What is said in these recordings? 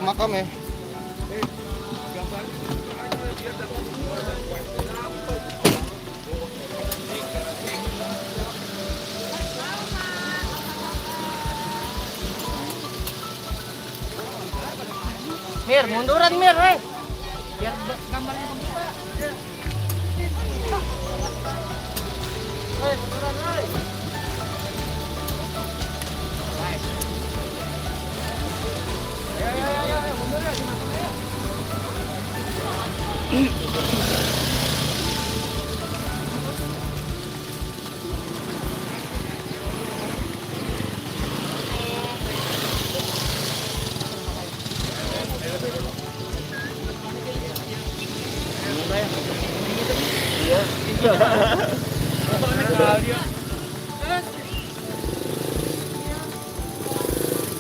makam ya. Mir, munduran Mir, woi. Biar gambarnya kebuka. Woi, munduran woi. Ayo, mundur ya, dimasuk ya.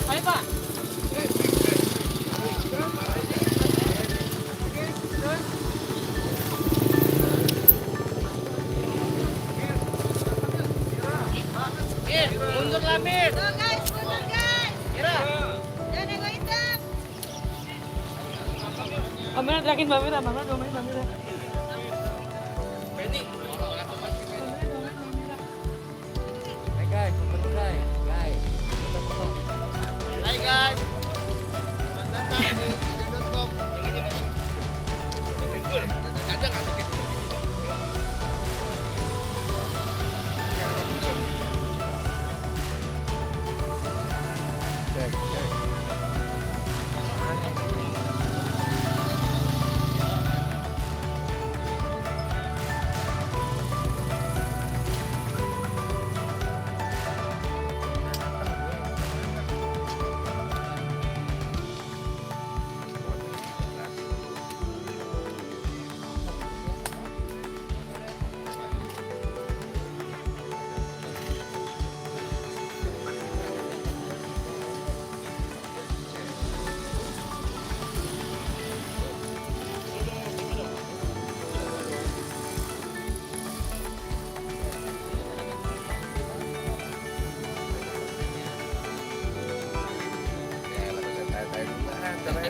Ayo Pak. Mir, mundur lah Mir. Mundur guys. Kira. Jangan egoisan. Kamera terakhir Mbak Mira, Mbak Mira. Benny. Hai guys, mundur guys. Hai guys.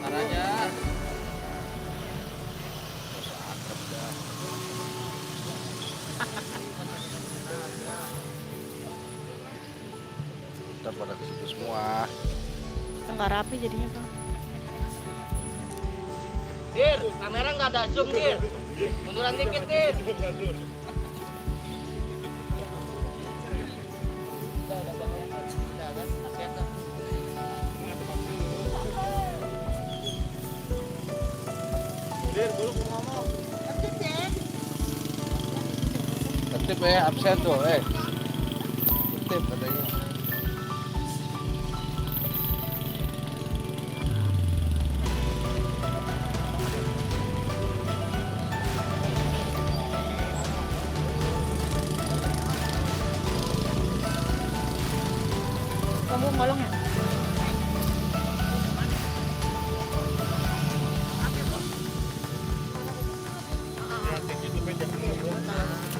Caranya. Kita pada ke situ semua. Nggak rapi jadinya Bang. Dir, kamera nggak ada zoom Dir. Munduran dikit Dir. Tertib ya, absen tuh, tertib katanya. Kamu ngolong ya?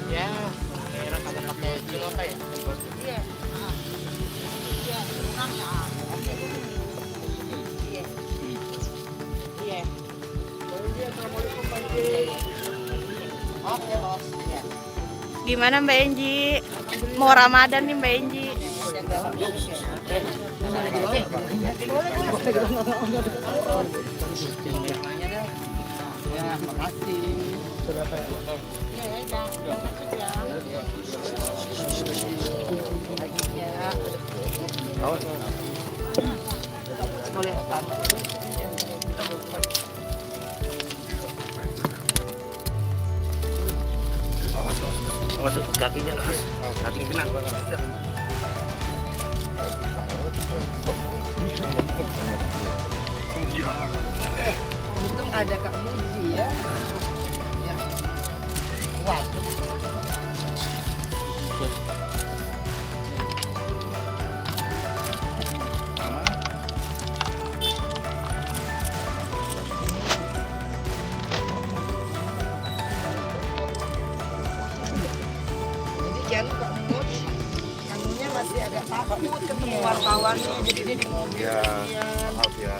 Ya, kamera kamu pakai kilo apa ya? Iya. Iya, kurang ya. Oke. Iya. Iya. Assalamualaikum Pak Ji. Oke, Bos. Ya. Gimana Mbak Enji? Mau Ramadan nih Mbak Enji. Ya, makasih. Boleh masuk kakinya, kaki kena. Untung ada Kak Muji ya. Wah. Jadi Kak Muji, kamunya masih agak takut ketemu wartawannya, jadi dia di mobil. Ya, maaf ya.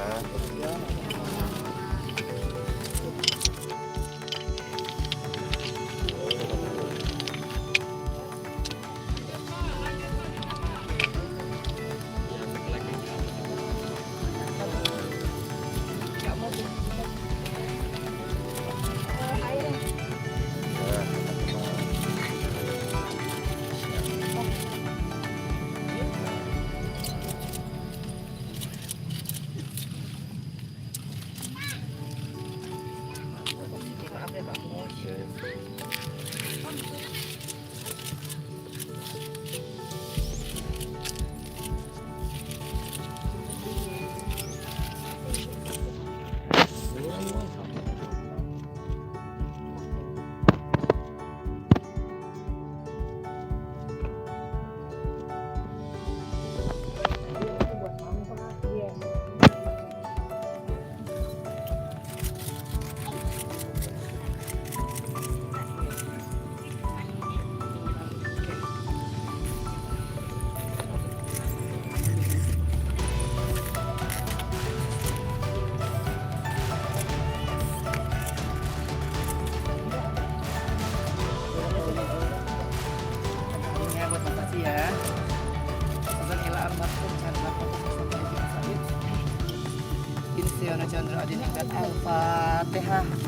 Chandra Adiningrat. Al-Fatihah. Amin.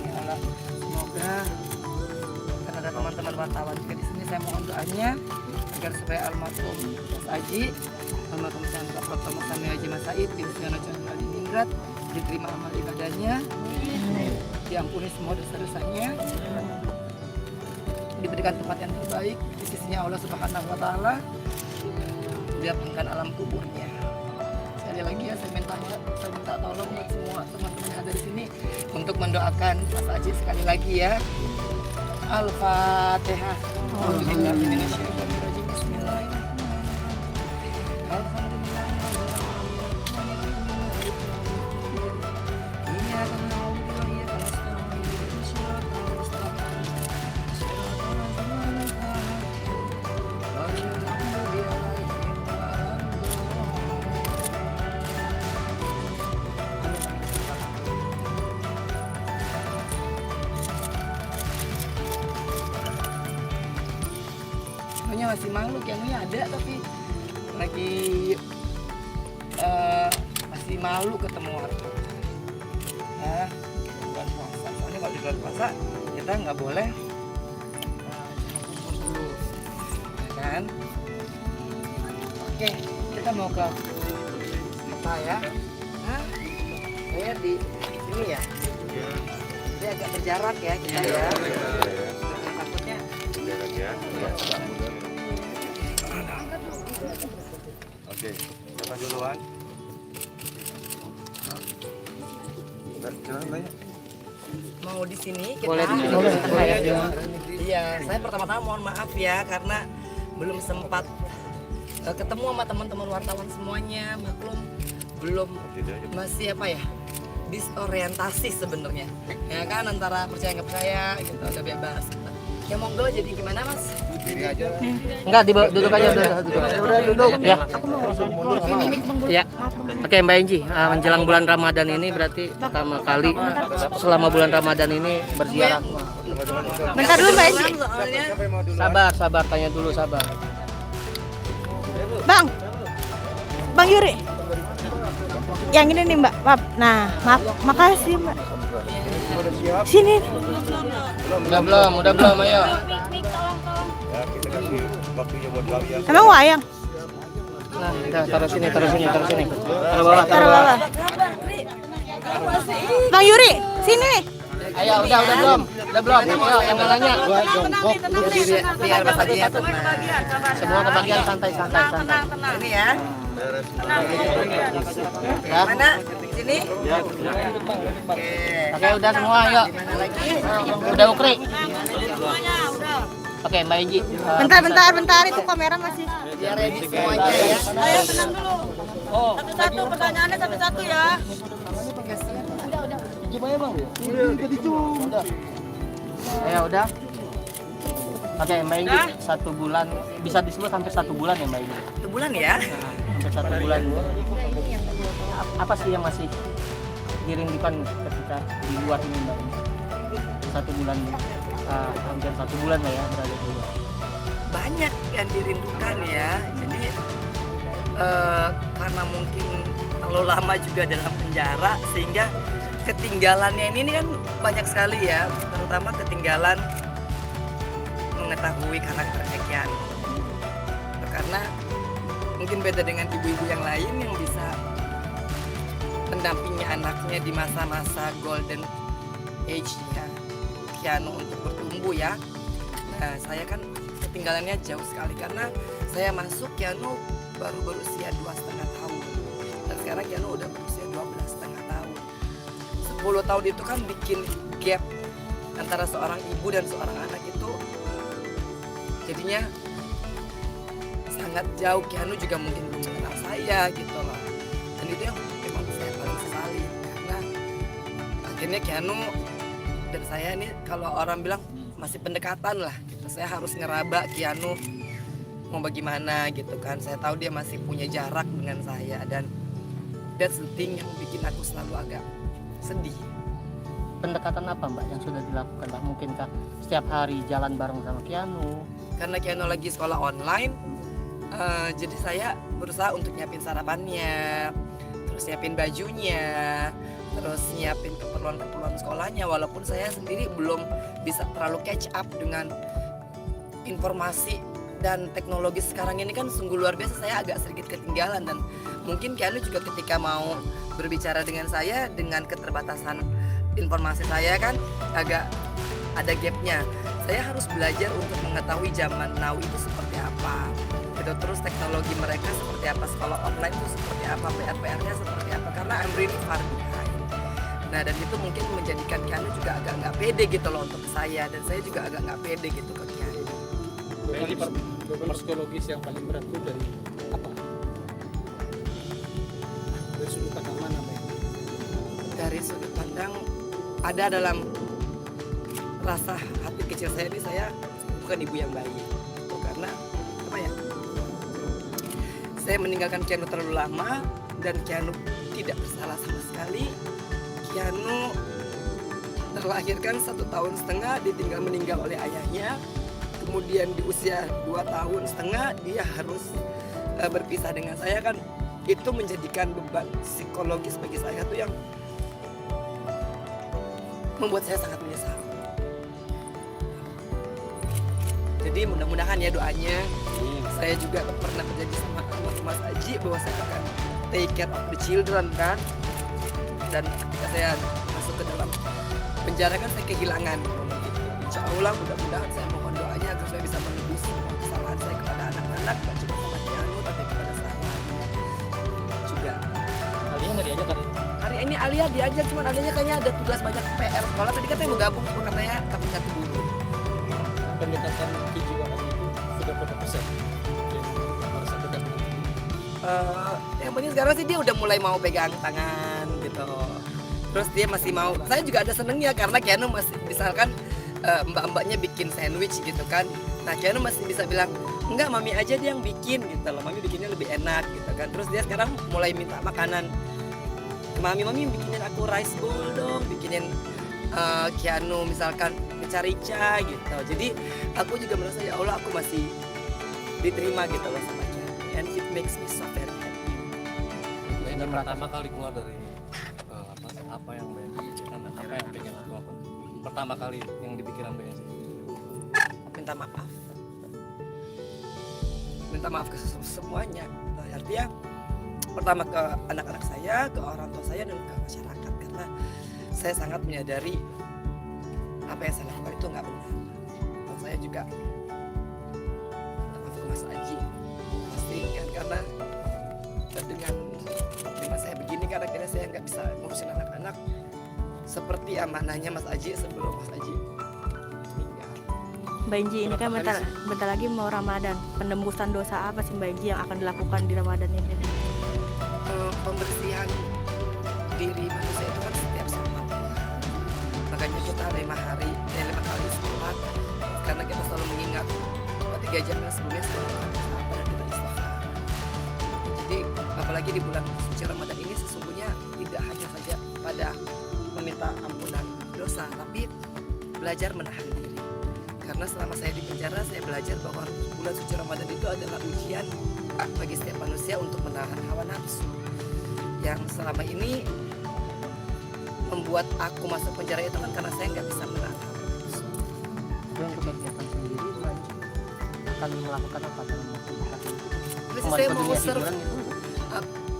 Ya Allah. Semoga kan ada teman-teman wartawan juga di sini. Saya mohon doanya agar supaya almarhum Mas Aji, almarhum Chandra Pratomo Sami Haji Mas Said bin Suyono Chandra Adiningrat diterima amal ibadahnya, diampuni semua dosa-dosanya, diberikan tempat yang terbaik di sisinya Allah Subhanahu wa taala, dilapangkan alam kuburnya. Sekali lagi ya, saya minta tolong buat semua teman-teman yang ada di sini untuk mendoakan Mas Aji sekali lagi ya. Al-Fatihah. A'udzubillahiminasyaitonirrajim. Bismillahirrahmanirrahim. Masih malu, Kianunya ada tapi lagi masih malu ketemu orang. Ya, bulan puasa. Soalnya kalau di bulan puasa kita nggak boleh kumpul dulu, ya kan? Oke, kita mau ke apa ya? Saya di sini ya. Jadi agak berjarak ya kita ya. Takutnya. Oke, siapa duluan? Jangan tanya. Mau di sini kita Boleh. Iya, saya pertama-tama mohon maaf ya karena belum sempat ketemu sama teman-teman wartawan semuanya, maklum belum masih apa ya, disorientasi sebenarnya ya kan, antara percaya nggak percaya gitu, udah bebas ya. monggo, jadi gimana Mas? Ini aja. Enggak, duduk aja, duduk. Ya. Ya. Oke, Mbak Enji, menjelang bulan Ramadan ini berarti pertama kali selama bulan Ramadan ini berziarah. Bentar dulu Mbak Enji. Sabar, tanya dulu, sabar. Bang Yuri. Yang ini nih Mbak, maaf. Nah, maaf, makasih Mbak. Sini. Udah belum, ayo. Ya, kita kasih waktunya buat kalian. Emang wayang? Nah, udah, taruh sini. Taruh bawah. Bang Yuri, sini nih. Ayo, udah belum. Ayo, yang mau nanya. Biar Mas Haji ya tenang. Semua kebagian santai. Ini ya. Ya. Mana? Sini? Oke, udah semua, yuk. Mana lagi? Udah ukri. Oke, Mbak Enji. Bentar, itu kamera masih. Biar ready semuanya ya. Ayo tenang dulu. Satu-satu pertanyaannya satu-satu ya. Ayo, udah. Oke, Mbak Enji, 1 bulan, bisa disebut hampir 1 bulan ya Mbak Enji? 1 bulan ya? Hampir 1 bulan. Apa sih yang masih dirindukan ketika di luar ini Mbak Enji? 1 bulan, hampir 1 bulan lah ya berada di luar. Banyak yang dirindukan ya. Jadi karena mungkin terlalu lama juga dalam penjara, sehingga ketinggalannya ini kan banyak sekali ya, terutama ketinggalan mengetahui karakternya Kianu. Karena mungkin beda dengan ibu-ibu yang lain yang bisa mendampingi anaknya di masa-masa golden age-nya Kianu untuk bertumbuh ya. Nah, saya kan ketinggalannya jauh sekali karena saya masuk Kianu baru berusia 2,5 tahun. Dan sekarang Kianu udah berusia 12,5 tahun. 10 tahun itu kan bikin gap antara seorang ibu dan seorang anak itu jadinya sangat jauh. Kianu juga mungkin belum mengenal saya gitu loh. Dan itu yang memang saya paling sesali karena akhirnya Kianu dan saya ini kalau orang bilang masih pendekatan lah gitu. Saya harus ngeraba Kianu mau bagaimana gitu kan. Saya tahu dia masih punya jarak dengan saya dan that's the thing yang bikin aku selalu agak sedih pendekatan apa Mbak yang sudah dilakukan Mbak? Mungkinkah setiap hari jalan bareng sama Keanu? Karena Keanu lagi sekolah online, jadi saya berusaha untuk nyiapin sarapannya, terus nyiapin bajunya, terus nyiapin keperluan sekolahnya. Walaupun saya sendiri belum bisa terlalu catch up dengan informasi dan teknologi sekarang ini kan sungguh luar biasa. Saya agak sedikit ketinggalan, dan mungkin Keanu juga ketika mau berbicara dengan saya dengan keterbatasan informasi saya kan agak ada gapnya. Saya harus belajar untuk mengetahui zaman now itu seperti apa gitu, terus teknologi mereka seperti apa, sekolah online itu seperti apa, PR-nya seperti apa, karena I'm really far behind. Nah, dan itu mungkin menjadikan Keanu juga agak nggak pede gitu loh untuk saya, dan saya juga agak nggak pede gitu ke Keanu. Beban psikologis yang paling berat itu dari apa? Dari sudut pandang mana, Mbak? Dari sudut pandang ada dalam rasa hati kecil saya ini, saya bukan ibu yang baik gitu. Karena apa ya, saya meninggalkan Keanu terlalu lama, dan Keanu tidak bersalah sama sekali. Keanu terlahirkan 1,5 tahun, ditinggal meninggal oleh ayahnya. Kemudian di usia 2,5 tahun dia harus berpisah dengan saya, kan itu menjadikan beban psikologis bagi saya tuh yang membuat saya sangat menyesal. Jadi mudah-mudahan ya doanya, saya juga pernah terjadi sama Mas Aji bahwa saya akan take care of the children kan, dan ketika saya masuk ke dalam penjara kan saya kehilangan. Insya Allah mudah-mudahan saya mohon doanya agar saya bisa menebus semua kesalahan saya kepada anak-anak, dan juga sama Keanu, tapi kepada saya juga. Alia nggak diajak kan? Hari ini Alia diajak, cuman Alianya kayaknya ada tugas banyak PR sekolah. Tadi katanya mau gabung, cuma katanya tapi satu dulu. Pendekatan kejiwaan itu sudah berapa persen yang merasa dekat? Yang penting sekarang sih dia udah mulai mau pegang tangan gitu. Terus dia masih mau, saya juga ada senengnya karena Keanu masih misalkan mbak-mbaknya bikin sandwich gitu kan. Nah Keanu masih bisa bilang, enggak mami aja dia yang bikin gitu loh, mami bikinnya lebih enak gitu kan. Terus dia sekarang mulai minta makanan, mami bikinin aku rice bowl dong, bikinin Keanu misalkan rica gitu. Jadi aku juga merasa ya Allah, aku masih diterima gitu loh sama Keanu, and it makes me so very happy. Dan pertama kali keluar dari apa yang Mbak pikirkan dan apa yang pengen aku lakukan pertama kali yang dipikiran Mbak sih? Minta maaf ke semuanya. Nah, artinya pertama ke anak-anak saya, ke orang tua saya, dan ke masyarakat, karena saya sangat menyadari apa yang saya lakukan itu nggak benar. Dan saya juga minta maaf ke Mas Aji pasti kan, karena dengan saya begini kan akhirnya saya nggak bisa ngurusin anak-anak seperti amanahnya Mas Aji sebelum Mas Aji meninggal. Mbak Inji, ini kan bentar lagi mau Ramadan. Penembusan dosa apa sih Mbak Inji yang akan dilakukan di Ramadan ini? Pembersihan diri manusia itu kan setiap sholat. Makanya kita 5 kali sholat, karena kita selalu mengingat 3 jam sebelumnya sholat dan kita istighfar. Jadi apalagi di bulan suci Ramadan ini sesungguhnya tidak hanya saja pada meminta ampunan dosa, tapi belajar menahan diri. Karena selama saya di penjara, saya belajar bahwa bulan suci Ramadan itu adalah ujian bagi setiap manusia untuk menahan hawa nafsu yang selama ini membuat aku masuk penjara itu kan karena saya nggak bisa menahan hawa nafsu. Dan untuk kegiatan sendiri Mbak akan melakukan apa dalam waktu dekat? Terus saya mau serve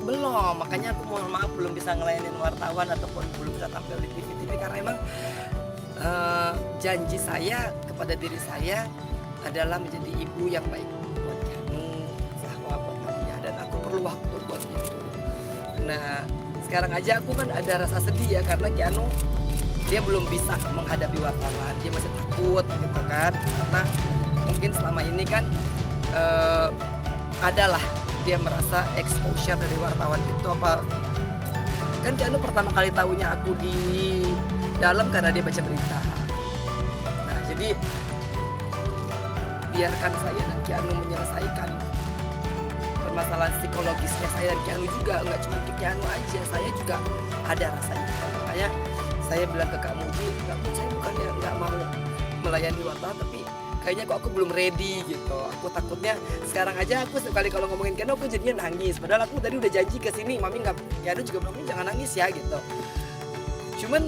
belum, makanya aku mohon maaf belum bisa ngelayanin wartawan ataupun belum bisa tampil di TV karena emang janji saya kepada diri saya adalah menjadi ibu yang baik buat kamu, sahwa buat Alia, dan aku perlu waktu buat itu. Nah sekarang aja aku kan ada rasa sedih ya, karena Keanu dia belum bisa menghadapi wartawan, dia masih takut gitu kan, karena mungkin selama ini kan adalah dia merasa exposure dari wartawan itu apa kan. Keanu pertama kali tahunya aku di dalam karena dia baca berita. Nah jadi biarkan saya dan Keanu menyelesaikan permasalahan psikologisnya saya dan Keanu juga, nggak cuma ke Keanu aja, saya juga ada rasanya. Makanya saya bilang ke Kak Muji, saya bukannya nggak mau melayani wartawan, tapi kayaknya kok aku belum ready gitu. Aku takutnya sekarang aja aku sekali kalau ngomongin Keanu aku jadinya nangis. Padahal aku tadi udah janji ke sini, Mami nggak, Keanu juga bilang jangan nangis ya gitu. Cuman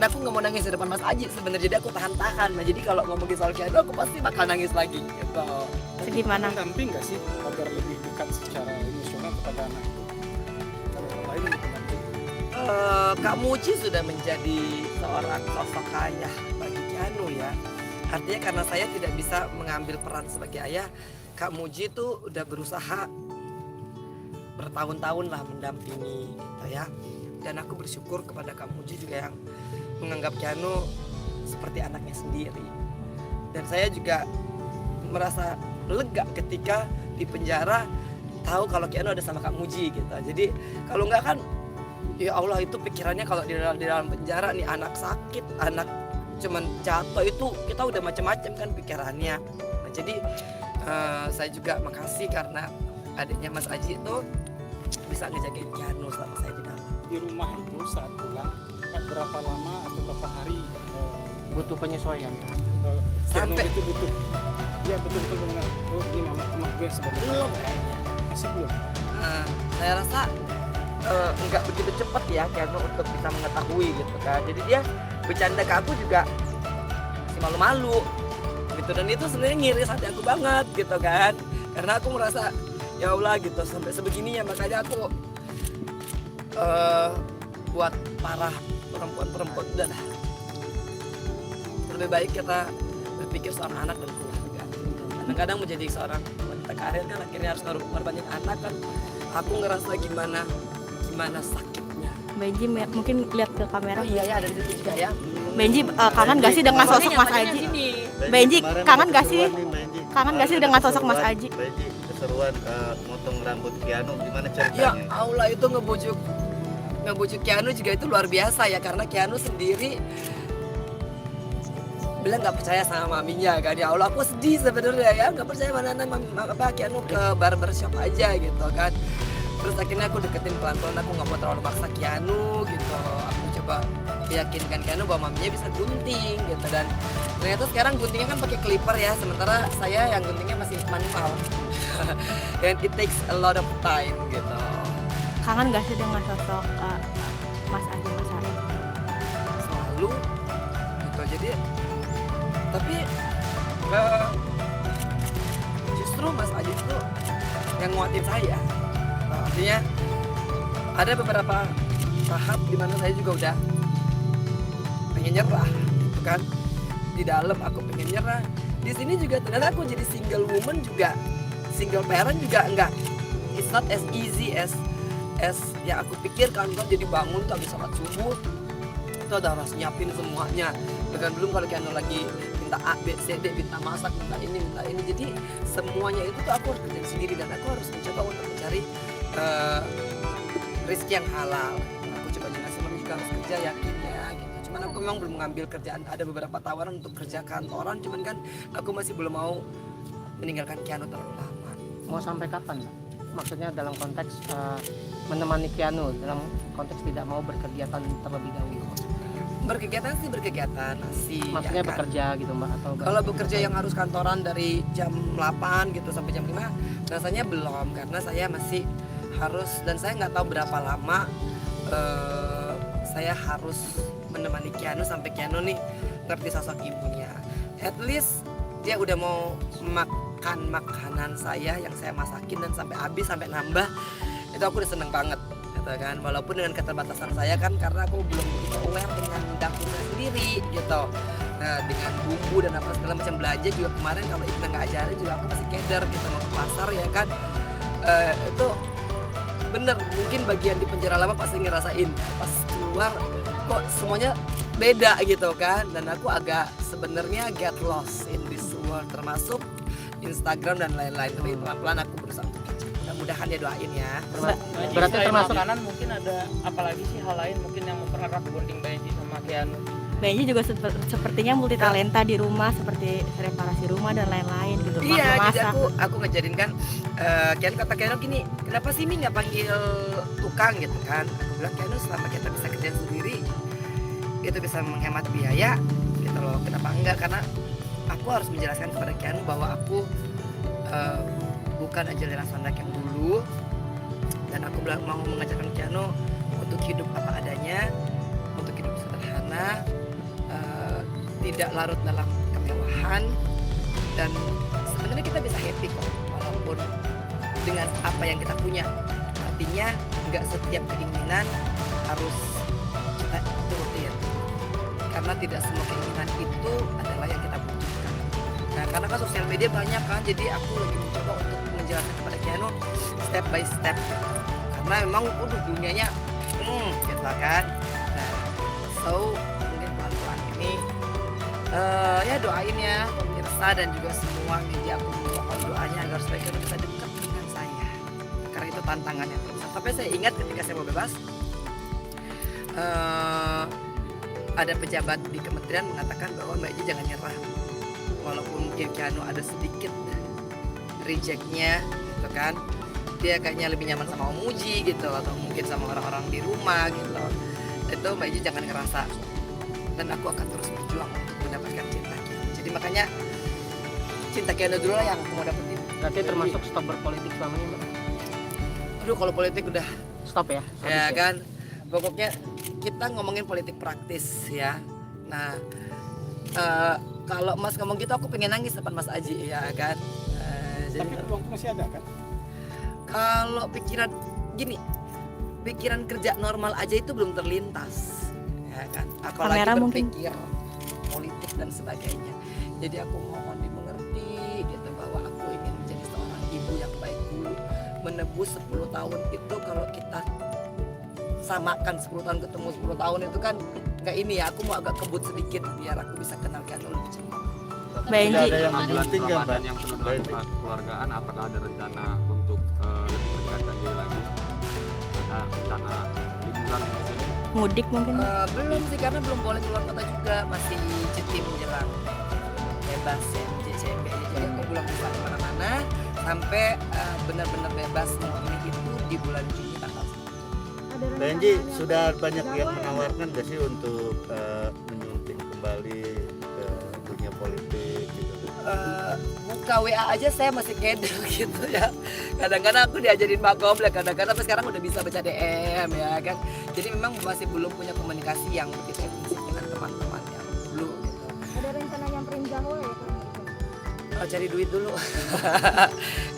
aku nggak mau nangis di depan Mas Aji sebenarnya, jadi aku tahan-tahan. Nah jadi kalau ngomongin soal Keanu aku pasti bakal nangis lagi gitu. Gimana? Mendamping nggak sih agar lebih dekat secara emosional kepada anak itu? Kalau orang lain gitu nanti. Kak Muji sudah menjadi seorang sosok ayah bagi Keanu ya. Artinya karena saya tidak bisa mengambil peran sebagai ayah, Kak Muji itu udah berusaha bertahun-tahun lah mendampingi gitu ya. Dan aku bersyukur kepada Kak Muji juga yang menganggap Keanu seperti anaknya sendiri. Dan saya juga merasa lega ketika di penjara tahu kalau Keanu ada sama Kak Muji gitu. Jadi kalau enggak kan ya Allah, itu pikirannya kalau di dalam penjara nih anak sakit, anak cuman jatuh, itu kita udah macam-macam kan pikirannya. Nah, jadi saya juga makasih karena adiknya Mas Aji itu bisa ngejagain Keanu selama saya di dalam. Di rumah itu saat pulang berapa lama atau berapa hari Butuh penyesuaian. Keanu Sampai- itu butuh? Dia betul-betul mengenal, oh ini mama gue sebagai Belum masih belum. Saya rasa nggak begitu cepat ya Keanu untuk bisa mengetahui gitu kan. Jadi dia bercanda ke aku juga masih malu-malu gitu, dan itu sebenarnya ngiris hati aku banget gitu kan, karena aku merasa ya Allah gitu sampai sebegininya. Makanya aku buat para perempuan-perempuan udah dah, lebih baik kita berpikir seorang anak dan keluarga. Kadang-kadang menjadi seorang wanita karir kan akhirnya harus ngorbanin anak kan. Aku ngerasa gimana sakitnya. Benji mungkin lihat ke kamera. Oh iya ya, ada di situ juga ya. Benji kangen gak sih dengan sosok Mas Aji? Benji kangen gak sih? Kangen gak sih dengan sosok Mas Aji? Benji, keseruan motong rambut Keanu gimana Ya ceritanya? Allah, itu ngebujuk Keanu juga itu luar biasa ya, karena Keanu sendiri bilang nggak percaya sama maminya kan. Ya Allah, aku sedih sebenarnya ya, nggak percaya mana Keanu ke barbershop aja gitu kan. Terus akhirnya aku deketin pelan-pelan, aku nggak mau terlalu maksa Keanu gitu. Aku coba meyakinkan Keanu bahwa maminya bisa gunting gitu, dan ternyata sekarang guntingnya kan pakai clipper ya, sementara saya yang guntingnya masih manual. Dan it takes a lot of time gitu. Kangen gak sih dengan sosok Mas Aji? Selalu gitu. Jadi tapi justru Mas Aji itu yang nguatin saya. Nah, artinya ada beberapa tahap di mana saya juga udah pengen nyerah gitu kan. Di dalam aku pengen nyerah, di sini juga ternyata aku jadi single woman juga, single parent juga enggak, it's not as easy as yang aku pikirkan kan. Jadi bangun tuh habis sholat subuh itu ada harus nyiapin semuanya, bahkan belum kalau Keanu lagi minta A, B, C, D, minta masak, minta ini. Jadi semuanya itu tuh aku harus kerjain sendiri, dan aku harus mencoba untuk mencari rezeki yang halal. Aku coba jelasin, mami juga harus kerja, yakin ya gitu. Cuman aku memang belum mengambil kerjaan, ada beberapa tawaran untuk kerja kantoran, cuman kan aku masih belum mau meninggalkan Keanu terlalu lama. Mau sampai kapan, Mbak? Maksudnya dalam konteks menemani Keanu, dalam konteks tidak mau berkegiatan terlebih dahulu. Berkegiatan masih. Maksudnya ya kan? bekerja gitu, Mbak, atau Kalau bekerja yang harus kantoran dari jam 8 gitu sampai jam 5, rasanya belum, karena saya masih harus, dan saya nggak tahu berapa lama saya harus menemani Keanu sampai Keanu nih ngerti sosok ibunya. At least dia udah mau makan makanan saya yang saya masakin dan sampai habis, sampai nambah, itu aku udah seneng banget gitu kan. Walaupun dengan keterbatasan saya kan, karena aku belum begitu aware dengan dapurnya sendiri gitu. Nah, dengan bumbu dan apa segala macam belanja juga kemarin, kalau Ibnu nggak ajarin juga aku masih keder gitu, mau ke pasar ya kan. Itu bener, mungkin bagian di penjara lama pasti ngerasain pas keluar kok semuanya beda gitu kan. Dan aku agak sebenarnya get lost in this world, termasuk Instagram dan lain-lain. Tapi pelan-pelan aku berusaha untuk kerja. Mudah-mudahan ya, doain ya. Berarti termasuk makanan, mungkin ada apalagi sih hal lain mungkin yang mempererat bonding Benji sama Keanu? Benji juga sepertinya multi talenta di rumah, seperti reparasi rumah dan lain-lain gitu. Iya, jadi Masak. aku ngejadiin kan Keanu, kata Keanu gini, kenapa sih Mi nggak panggil tukang gitu kan? Aku bilang, Keanu selama kita bisa kerja sendiri, itu bisa menghemat biaya gitu loh. Kenapa enggak? Karena aku harus menjelaskan kepada Keanu bahwa aku bukan Angelina Sondag yang dulu, dan aku mau mengajarkan Keanu untuk hidup apa adanya, untuk hidup sederhana, tidak larut dalam kemewahan, dan sebenarnya kita bisa happy kok walaupun dengan apa yang kita punya. Artinya nggak setiap keinginan harus kita turutin, karena tidak semua keinginan itu adalah yang kita butuhkan. Nah, karena kan sosial media banyak kan, jadi aku lagi mencoba untuk menjelaskan kepada Keanu step by step, karena memang dunianya gitu kan. Nah, so mungkin pelan-pelan ini ya doain ya pemirsa dan juga semua media, aku mohon doanya agar supaya Keanu bisa dekat dengan saya, karena itu tantangannya terbesar. Tapi saya ingat ketika saya mau bebas, ada pejabat di kementerian mengatakan bahwa Mbak Iji jangan nyerah, walaupun mungkin Keanu ada sedikit rejectnya gitu kan, dia kayaknya lebih nyaman sama Om Uji gitu, atau mungkin sama orang-orang di rumah gitu. Itu Mbak Iji jangan ngerasa, dan aku akan terus berjuang untuk mendapatkan cinta Keanu. Jadi makanya cinta Keanu dulu lah yang aku mau dapetin. Berarti termasuk stop berpolitik selama ini, Mbak? Aduh, kalau politik udah Stop ya? ya kan, pokoknya kita ngomongin politik praktis ya. Nah, kalau Mas ngomong gitu aku pengen nangis depan Mas Aji ya kan. Tapi peluang masih ada kan? Kalau pikiran gini, pikiran kerja normal aja itu belum terlintas ya kan, apalagi Kamera mungkin. berpikir politik dan sebagainya. Jadi aku mohon dimengerti gitu bahwa aku ingin menjadi seorang ibu yang baik dulu. Menebus 10 tahun itu kalau kita samakan 10 tahun ketemu 10 tahun itu kan nggak ini ya, aku mau agak kebut sedikit biar aku bisa kenal Keanu lebih cepat. Mbak Enji, Ada yang menggunting nggak, Mbak? Yang belum melakukan keluargaan, apakah ada rencana untuk lebih mendekatkan diri lagi? Ada rencana liburan di sini? mudik mungkin. Belum sih, karena belum boleh keluar kota juga, masih cuti menjelang bebas ya, JCB. Jadi aku belum bisa kemana-mana sampai benar-benar bebas murni itu di bulan Juni tanggal 1. Benji, sudah banyak yang menawarkan nggak sih untuk menyunting kembali ke dunia politik gitu? Buka WA aja saya masih keder gitu ya. Kadang-kadang aku diajarin makom lah, kadang-kadang tapi sekarang udah bisa baca DM ya kan. Jadi memang masih belum punya komunikasi yang begitu intensif dengan teman-teman yang dulu gitu. Ada rencana nyamperin Jawa ya? Cari duit dulu.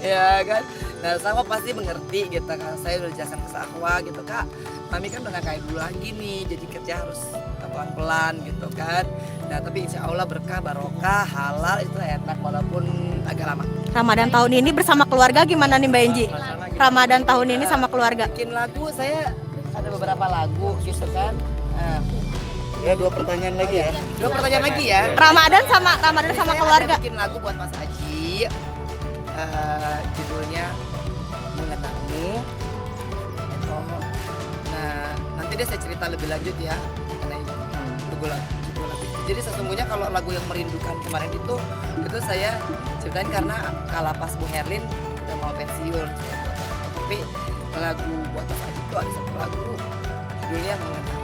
Ya kan. Nah, Sahwa pasti mengerti gitu kan. Saya udah jelaskan ke Sahwa gitu, Kak. Mami kan udah gak kayak dulu lagi nih, jadi kerja harus pelan-pelan gitu kan. Nah, tapi insya Allah berkah, barokah, halal itu enak walaupun agak lama. Ramadan tahun ini bersama keluarga gimana nih Mbak Enji? Ramadan tahun ini sama keluarga. Bikin lagu, saya ada beberapa lagu gitu kan. Nah, Ya, 2 pertanyaan lagi ya. 2 pertanyaan lagi ya. Ramadan sama Saya keluarga. ada bikin lagu buat Mas Aji. Judulnya Mengenangmu. Oh. Nah, nanti deh saya cerita lebih lanjut ya mengenai lagu itu. Jadi sesungguhnya kalau lagu yang merindukan kemarin itu saya ceritain karena kalapas Bung Herlin udah mau pensiun. Tapi lagu buat Mas Aji itu ada satu lagu judulnya Mengenangmu.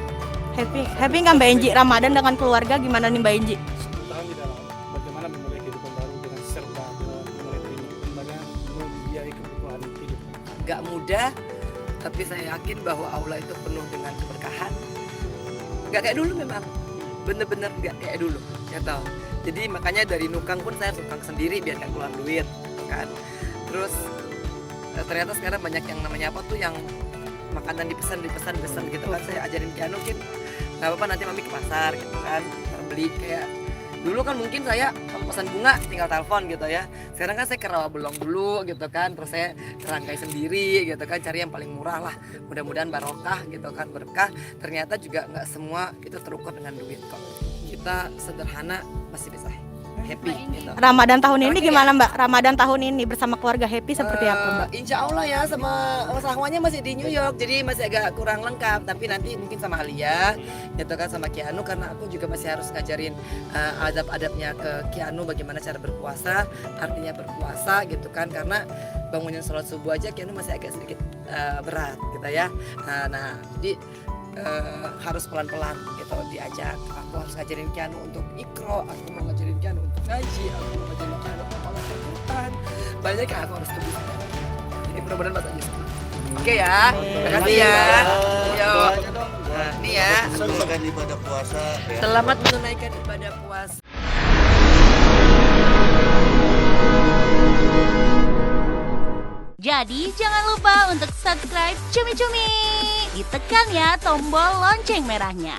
Happy nggak Mbak Enji Ramadan dengan keluarga, gimana nih Mbak Enji? 10 tahun di dalam bagaimana memulai kehidupan baru dengan serba memulai bagaimana membiayai kebutuhan hidup. Gak mudah, tapi saya yakin bahwa aula itu penuh dengan keberkahan. Gak kayak dulu memang, bener-bener gak kayak dulu gitu. Jadi makanya dari nukang pun saya nukang sendiri biar gak keluar duit kan. Terus ternyata sekarang banyak yang namanya apa tuh yang makanan dipesan gitu kan. Saya ajarin Keanu mungkin nggak apa-apa nanti mami ke pasar gitu kan, beli kayak dulu kan mungkin saya kalau pesan bunga tinggal telepon gitu ya. Sekarang kan saya ke Rawabelong dulu gitu kan, terus saya kerangkai sendiri gitu kan, cari yang paling murah lah. Mudah-mudahan barokah gitu kan, berkah. Ternyata juga nggak semua itu terukur dengan duit kok. Kita sederhana masih bisa happy gitu. Ramadan tahun ini gimana Mbak? Ramadan tahun ini bersama keluarga happy seperti apa Mbak? Insya Allah ya, sama Sahwanya masih di New York, jadi masih agak kurang lengkap. Tapi nanti mungkin sama Alia, gitu kan, sama Keanu, karena aku juga masih harus ngajarin adab-adabnya ke Keanu, bagaimana cara berpuasa, artinya berpuasa gitu kan. Karena bangunin sholat subuh aja Keanu masih agak sedikit berat gitu ya. Nah jadi harus pelan-pelan gitu diajak. Aku harus ngajarin Keanu untuk ikro, aku mau ngajarin Keanu untuk ngaji, aku mau ngajarin Keanu untuk Al-Quran. Banyak yang aku harus tunggu. Ini mudah-mudahan Mas aja semua. Oke ya, terima kasih ya. Yo, nah, ini ya. Menunaikan ibadah puasa ya. Selamat menunaikan ibadah puasa. Jadi jangan lupa untuk subscribe Cumi Cumi. Ditekan ya tombol lonceng merahnya.